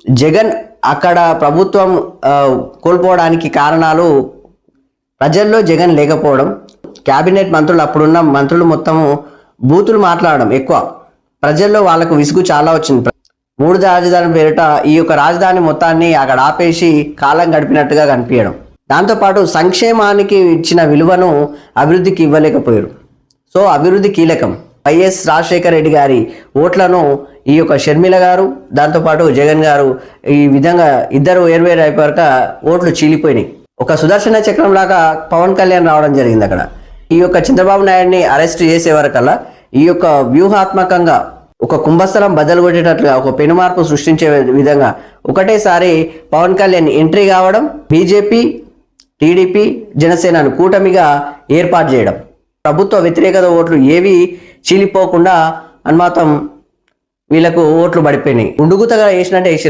జగన్ అక్కడ ప్రభుత్వం కోల్పోవడానికి కారణాలు ప్రజల్లో జగన్ లేకపోవడం, క్యాబినెట్ మంత్రులు అప్పుడున్న మంత్రులు మొత్తము బూతులు మాట్లాడడం ఎక్కువ, ప్రజల్లో వాళ్ళకు విసుగు చాలా వచ్చింది. 3 రాజధాని పేరిట ఈ యొక్క రాజధాని మొత్తాన్ని అక్కడ ఆపేసి కాలం గడిపినట్టుగా కనిపించడం, దాంతోపాటు సంక్షేమానికి ఇచ్చిన విలువను అభివృద్ధికి ఇవ్వలేకపోయారు. సో అభివృద్ధి కీలకం. వైఎస్ రాజశేఖర రెడ్డి గారి ఓట్లను ఈ యొక్క షర్మిల గారు, దాంతోపాటు జగన్ గారు ఈ విధంగా ఇద్దరు వేరువేరు అయిపోయాక ఓట్లు చీలిపోయినాయి. ఒక సుదర్శన చక్రం లాగా పవన్ కళ్యాణ్ రావడం జరిగింది అక్కడ. ఈ యొక్క చంద్రబాబు నాయుడిని అరెస్ట్ చేసే వరకల్లా ఈ యొక్క వ్యూహాత్మకంగా ఒక కుంభస్థలం బద్దలు కొట్టేటట్లుగా ఒక పెనుమార్పు సృష్టించే విధంగా ఒకటేసారి పవన్ కళ్యాణ్ ఎంట్రీ కావడం, బీజేపీ, టీడీపీ, జనసేనను కూటమిగా ఏర్పాటు చేయడం, ప్రభుత్వ వ్యతిరేకత ఓట్లు ఏవి చీలిపోకుండా అన్మాతం వీళ్ళకు ఓట్లు పడిపోయినాయి. ఉండుగుతగా వేసినట్టే